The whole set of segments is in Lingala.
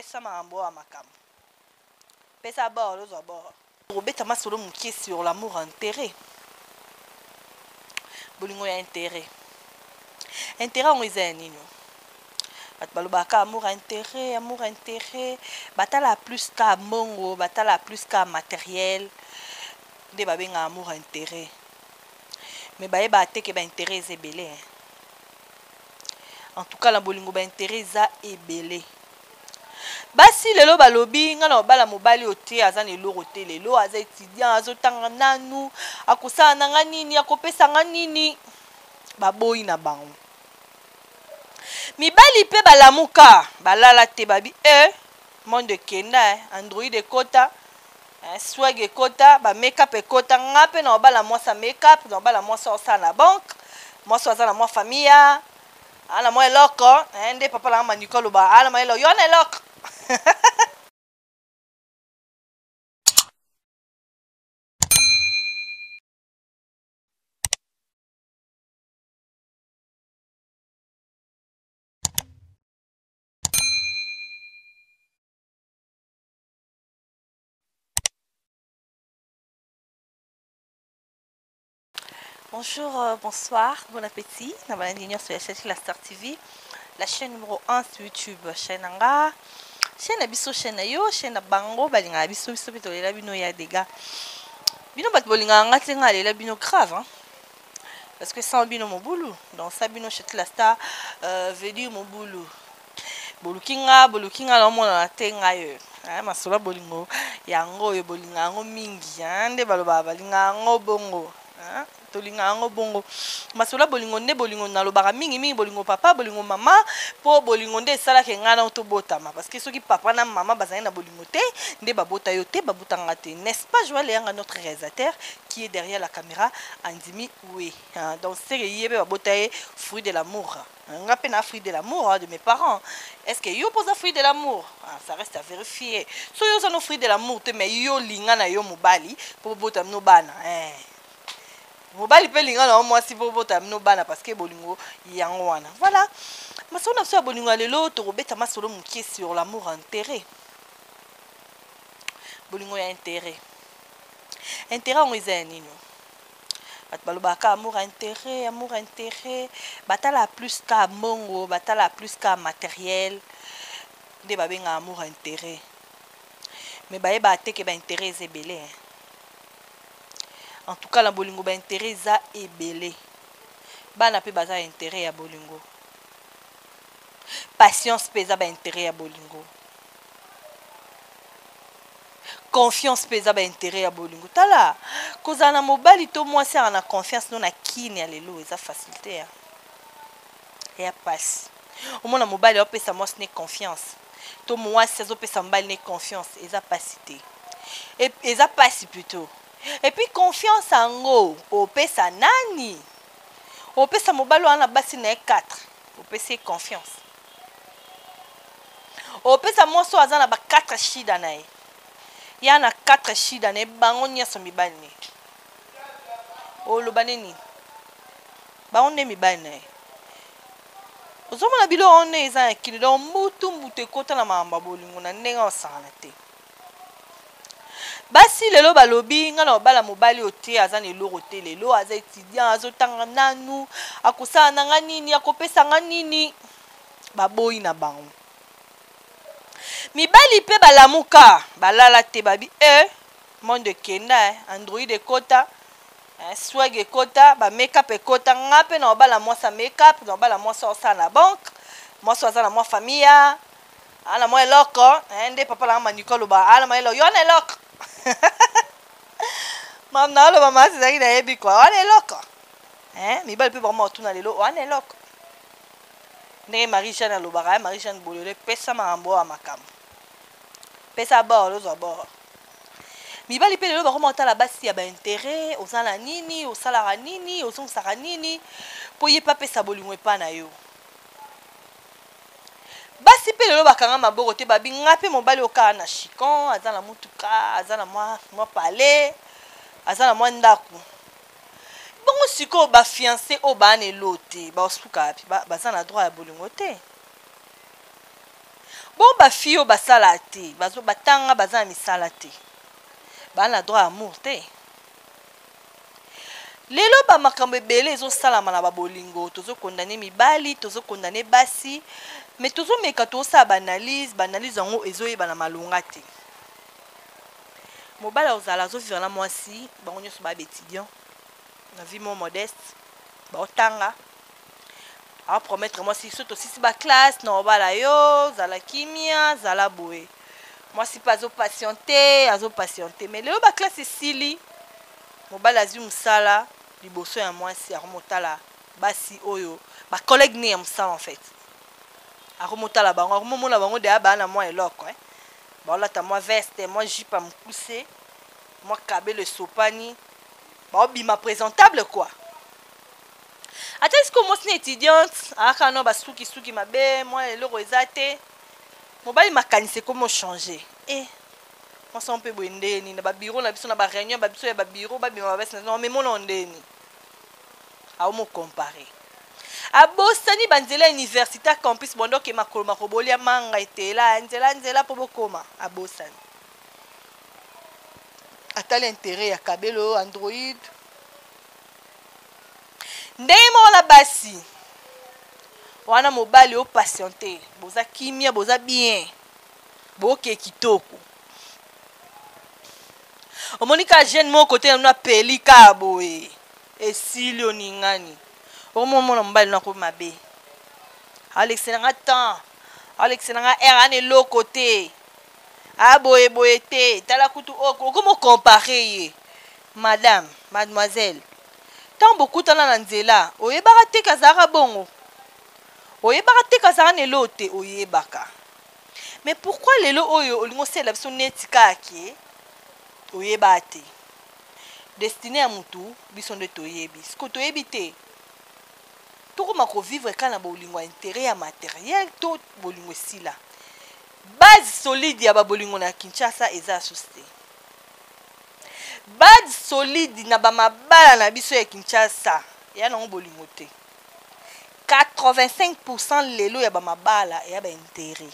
pesa makambo ya makambo. Pesa bord lozo bord. Robeta masolo mukie sur l'amour intérêt. Bolingo ya intérêt. Intérêt on eza nini? Balobaka amour intérêt, batala plus ka mongo, batala plus ka matériel. De babenga amour intérêt. Mais bayeba te ke ba intérêt ezebele. En tout cas la bolingo ba intérêt za ebele. Basi lelo balobi ngana bala mobali ote aza lelo ote lelo aza étudiant azotanga nanu akosala nanga nini akopesa nga nini baboyi na bango. Mibali pe balamuka balala te babi monde kenda Android ekota swag ekota ba make-up ekota nga pe na bala mwasa make-up na bala mwasa osala na banque mwasa aza na mwa famille ala mwa eloko nde papa la manikolo ba ala mwa eloko yona eloko. Bonjour, bonsoir, bon appétit. Sur la chaîne La Star TV, la chaîne numéro 1 sur YouTube. Chaîne Anga, chaîne Abisso, chaîne Ayo, chaîne Bango, Balinga Abisso, Bisso, Petolela, Bino ya dégâts. Bino Bat Bolinga Anga, Tenga, Lela Bino grave, hein. Parce que sans Bino mon boulot, dans ça Bino chez La Star, veut dire mon boulot. Bolukinga, l'homme na Tenga yo. Masola Bolingo, Yango, Bolinga, Ango Mingi, Ande Baloba, Balinga, Ango Bongo. Tolinga ango bongo masola bolingo nde bolingo na lobaka mingi bolingo papa bolingo mama po bolingo nde sala ke ngana to botama parce que soki papa na mama bazali na bolingo te nde babota yo te babotanga te, n'est-ce pas? Je vois Léanga notre réalisateur qui est derrière la caméra Andimi oui donc c'est yebe babota ye fruit de l'amour nga pe na fruit de l'amour de mes parents. Est-ce que yo posa fruit de l'amour? Ça reste à vérifier. So yo ça no fruit de l'amour te mais yo linga na yo mobali po bota no bana mobali pe linga na moi si pour bota no bana parce que bolingo yango wana voilà maso na so bolingo lelo to robeta masolo mukie sur l'amour intérêt. Bolingo ya intérêt on eza nini? Balobaka amour intérêt batala plus ka mongo batala plus ka matériel de babenga amour intérêt. Mais bayeba te ke ba intérêt ezebele. En tout cas la bolingo ba intérêt za ebele. Bana pe baza intérêt ya bolingo. Patience pesa ba intérêt ya bolingo. Confiance pesa ba intérêt ya bolingo. Tala kozana mobali to mwasi ana confiance non na kini ya lelo eza facilité ya passe. Omona mobali opesa mwasi ne confiance. To mwasi azopesa mobali ne confiance eza pasité. Et eza passe plutôt. Et puis confiance en go opesa nani opesa mobali wana basi na 4 opesa confiance opesa moso azana ba 4 shida na ye yana 4 shida na bango nyaso mibali ne oloba nini bango ne mibali na ye ozomona bilo one eza akili do mutu ekota na mamba bolingo na ndenge osana te. Basi lelo balobi ngana bala mobali ote aza lelo ote lelo aza étudiant azotanga nanu akosala nanga nini akopesa nga nini baboyi na bango. Mibali pe balamuka balala te babi monde kenda Android ekota swag ekota ba make-up ekota nga pe na bala mwasa make-up na bala mwasa osala na banque mwasa aza na mwa famille ala mwa eloko nde papa la manikolo ba ala mwa eloko yona eloko. Mamna lo mama sizaki na yebi kwa wana eloko mibali pe bama otuna lelo wana eloko ndenge Marie-Jeanne alobaka Marie-Jeanne bolele pesa makambo ya makambo pesa bord lozo bord. Mibali pe lelo bakoma otala basi ya ba intérêt osala nini osalaka nini osongisaka nini po ye pa pesa bolingo epa na yo. Basi pe lelo bakanga maboko te babi nga pe mobali okala na chicon aza na mutuka aza na mwa palais aza na mwa ndako bongo sikoyo bafiancé oyo bana elo te baosuka api baza na droit ya bolingo te. Bon ba fio basala te, bazo batanga baza misala te. Bana droit amour te. Lelo ba makambo ebele ezosalama na babolingo, tozo condamner mibali, tozo condamner basi, mais tozo meka tosa banalise yango ezoyeba na malonga te. Mobala ozala azovivre na mwasi, bango nyonso ba étudiant, na vie mo modeste, ba otanga. A promettre moi si soto si ba classe na obala yo, zala kimia, zala boé. Moi si pas azo patienter, mais lelo ba classe sili. Mobala azu musala liboso ya mwasi akomotala basi oyo ba collègue ne ya musala en fait. Akomotala bango, akomomona bango de aba na moi eloko Ba olata moi veste, moi jupe à mukuse, moi kabé le sopani. Ba obima présentable quoi. Est-ce que moi suis étudiante, aka no ba suki mabe, moi eloko ezate. Mobali makanise comment changer. Moi ça on peut boendeni na ba bureau na biso na ba réunion ba biso ya ba bureau ba bima veste na mais mon ondeni. A mo comparer. A bosani banzela université campus bondo ke makolo makobolia manga etela nzela po bokoma a bosani. Atali intérêt ya kabelo Android. Ndemo na basi. Wana mobali o patienter, boza kimia boza bien. Boke kitoko. Omonika jeune mon côté na pelika boye. Esili oningani. Omomona mobali na ko mabe. Alex nanga temps. Alex nanga ane lo côté. Boye te, tala kutu oko. Comment comparer madame, mademoiselle. Tant beaucoup tala na nzela, oyebaka te kazara bongo. Oyebaka te kazara nelo te oyebaka. Mais pourquoi lelo oyo olingo sela biso neti kaki? Oyeba te. Destiné à mutu biso nde toyebi. Siko toyebi te. Tokoma ko vivre kana bolingo intérêt ya matériel to bolingo sila. Base solide ya bolingo na Kinshasa eza société. Base solide na ba mabala na biso ya Kinshasa ya na bolingo te. 85% lelo ya ba mabala ya ba intérêt.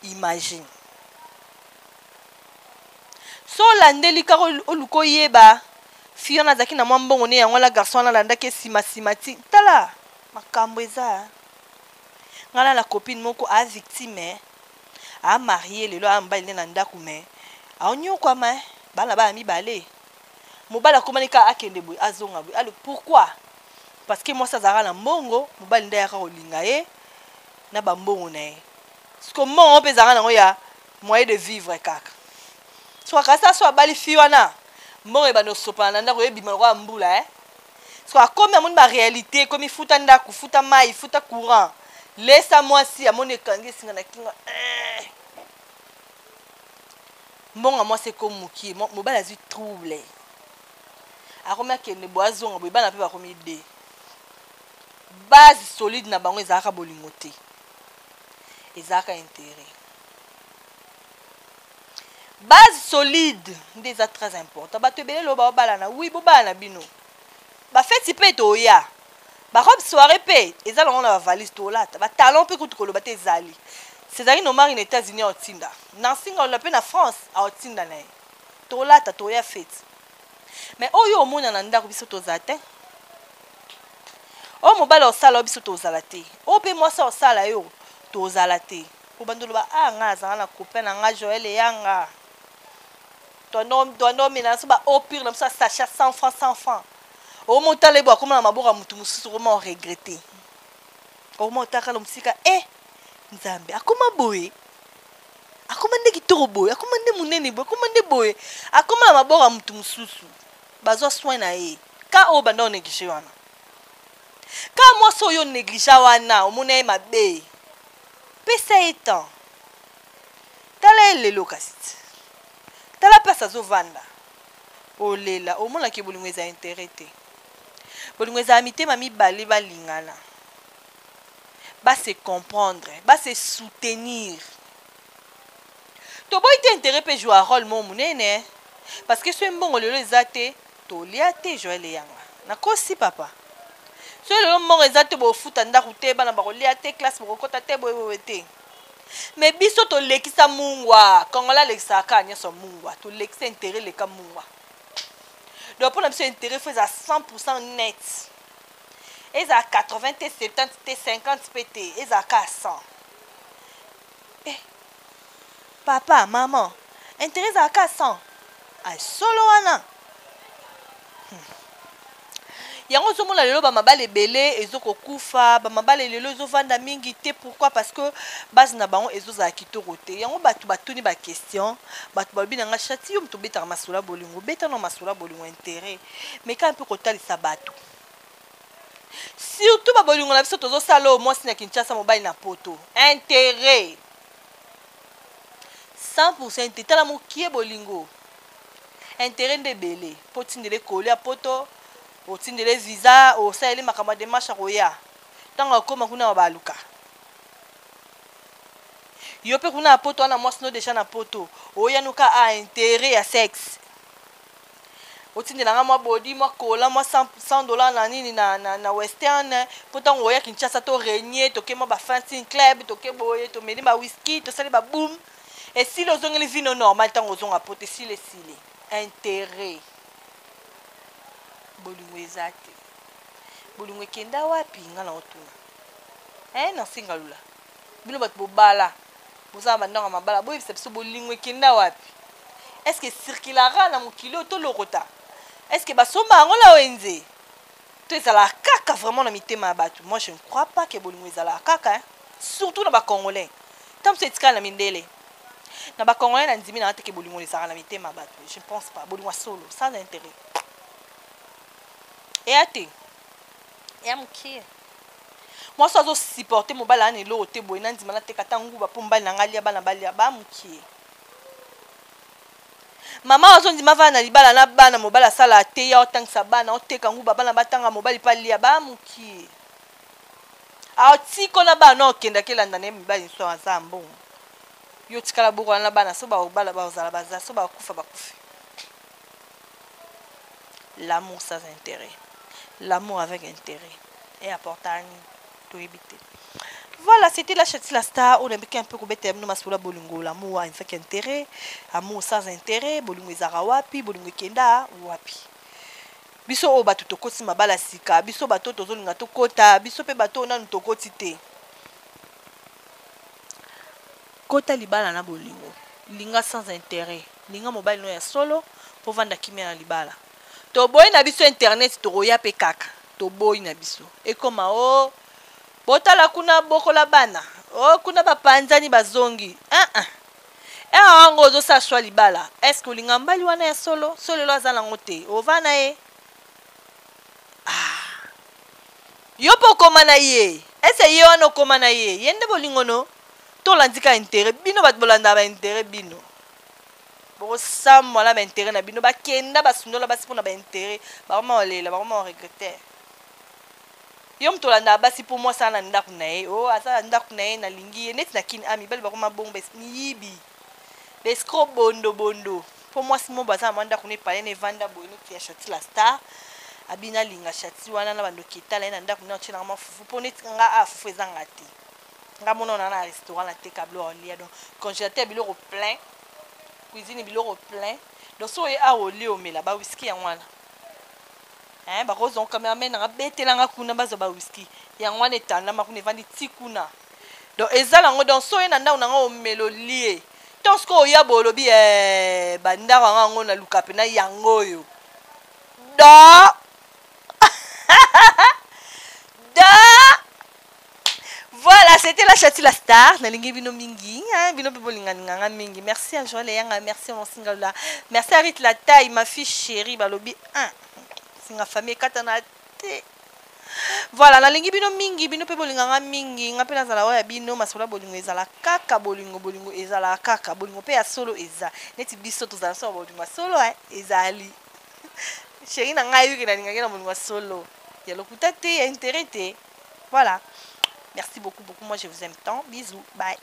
Imagine. So landeli ka oluko yeba fiona zaki na mwambongo ne yango la garçon na landa ke simati tala makambo eza ngala la copine moko a victime a marié lelo a mbali na ndaku me a onyo kwa ma bala ba mibale mobala komanika akende boy azonga boy alors pourquoi parce que moi ça zara na mbongo mobali nda ya ka olinga ye na ba mbongo na ye siko mbongo pe zara na ya moyen de vivre kaka so akasa so abali fiwana mbongo e bano sopana ndako yebima kwa mbula so akomi amoni ba réalité komi futa ndako futa mai futa courant laisse moi si amoni kangi singa na kinga mbongo moi c'est comme muki mobala azu trouble akomi akende boazonga boy bana pe bakomi de base solide na bango ezaka bolingo te ezaka intérêt. Base solide déjà très important. Ba te belé lo ba bala na oui bo bana bino. Ba feti pe to ya. Ba robe soirée pe ezala on na valise to lata. Ba talon pe kutu ko lo ba te zali. C'est ça no mari na États-Unis au tinda. Na singa on pe na France au tinda na. To lata to ya feti. Mais oyo omona na ndako biso to zate. O mobala o sala biso to zalate. O pe moi ça o sala yo to zalate. Ko bandolo ba nga za na copain na nga Joël yanga. Ton nom mina so ba au pire na so sachet 100 francs. O motale bo akoma na maboka mutu mususu ko mo regretter. O motaka lo musika nzambe akoma boye. Akoma ndeki toro boye, akoma nde munene boye, akoma nde boye. Akoma na maboka mutu mususu. Bazo soin na ye. Ka o banda négligé wana. Ka moi so yo négligé wana, o mona e mabe. Pesa etan. Tala lelo kasiti. Tala pesa zo vanda. O lela, o mona ke bolingo eza intérêt te. Bolingo eza amité mami bali balingana. Ba se comprendre, ba se soutenir. To boy te intérêt pe jouer rôle mon munene. Parce que ce mbongo lelo ezate, to lia te Joël yanga. Na kosi papa. So lelo mbongo ezate bo futa ndaku te bana ba lia te classe bo kota te bo te. mais biso to lekisa mungwa kongola lekisa ka nyoso mungwa to lekisa intérêt leka mungwa donc pour biso intérêt faut à 100% net et à 80 t 70 t 50 pt et à 100 eh papa maman intérêt à 100 ay solo wana yango ozomona lelo bamabale ebele ezokokufa bamabale lelo ezovanda mingi te pourquoi parce que base na bango ezozala kitoko te yango bato batuni baquestion bato balobi nanga chati yo moto obetaka masolo ya bolingo obeta na masolo ya bolingo intérêt mais kaka mpe kotalisa bato surtout babolingo na biso tozosala oyo mwasi na kinshasa mobali na poto intérêt 100% te tala mokie bolingo intérêt nde ebele mpo tindele kolia poto otindele visa osaleli makambo ya demarche koya ntango akoma kuna na baluka yo mpe kuna na poto wana mwasi no deja na poto oyanuka a intérêt ya sexe otindelanga mwa bodi mwa kola mwa $100 na nini na western mpo ntango oya kinshasa to renie toke mwa bafansin club toke boye tomeli bawhiski tosali baboom esili ozongeli vino normal ntango ozonga poto esili intérêt bolingo eza te bolingo ekenda wapi nga na otuna nasinga lula bino bato bobala bozala bandanga mabala boyebisa biso bolingo ekenda wapi est ce que circulara na mokili oyo tolokota est ce que basomba yango la wenze to ezalaka kaka vraiment na mitema ya bato moi je ne crois pas que bolingo ezalaka kaka surtout na bacongolais ntango so etikala na mindele na bacongolais na ndimi na te ke bolingo ezalaka na mitema ya bato je ne pense pas bolingo solo sans intérêt eya te eya mokie mwasi azosupporte mobali ana eloko te boye na ndima nateka ta nguba mpo mobali na ngai alia bana balia bamokie mama azondima vana na libala na bana mobali asala te ya otangisa bana oteka nguba bana batanga mobali mpe alia bamokie aotiko na bana okendaki elanda na ye mibali nso aza mbongo yo tikala bokola na bana so babala bazala baza so bakufa bakufi l'amour sans intérêt l'amour avec intérêt et apportant tout éviter. Voilà, c'était la Chati la Star. On a bien un peu kubete mno masula bolingo l'amour avec intérêt, amour sans intérêt, bolingo ezara wapi, bolingo kenda wapi. Biso o bato tokoti mabala sika, biso bato tozolinga tokota, biso pe bato na ntokoti te. Kota libala na bolingo, linga sans intérêt, linga mobile no ya solo pour vendre kimia na libala. To boy na biso internet to roya pe kaka to boy na biso e koma o botala kuna bokola bana o kuna bapanzani bazongi ango zo sa shwa libala est-ce que linga mbali wana ya solo solo lo azala ngote o vana e yo po koma na ye est-ce ye wana koma na ye yende bolingo no to landika intérêt bino bat bolanda ba intérêt bino bosamwala baintérêt na bino bakenda basundola basi mpona baintérêt bakoma olela bakoma oregrete yo moto olanda basi mpo mwasi ana na ndako na ye o aza na ndako na ye nalingi ye neti na kini mibali bakoma bongo miyibi bescro bondo mpo mwasi mo baza na mwa ndako na epale na evanda boye neti ya Chati la Star abina alinga Chati wana na bandoki etala ye na ndako na otienanga mwa fufu mpo neti nga fufu ezanga te nga mona ona na restaurant na teka biloko olia donc congélateur biloko plein cuisine biloko plein donc so ye aolie omela ba whisky ya mwana bakozonga cameraman nanga betelanga kuna bazo ba whisky ya mwana etandama kuna evandi ti kuna donc ezala yango donc so ye na ndako nanga omela olie to siko oya bolobi bandako yango na luka pe na yango oyo da Voilà, c'était la Chati la Star. Nalingi bino mingi, bino bolinga nganga mingi. Merci à Joël Yanga, merci à mon single là. Merci à Rit la taille, ma fille chérie, balobi singa famille katana te. Voilà, nalingi bino mingi, bino pe bolinga mingi. Ngape na zala wa bino masola bolingo ezala kaka bolingo ezala kaka bolingo pe ya solo eza. Neti biso to zala so bolingo solo ezali. Chérie na ngai yuki na ninga na bolingo solo. Ya lokuta te, ya intérêt te. Voilà. Merci beaucoup. Moi, je vous aime tant. Bisous. Bye.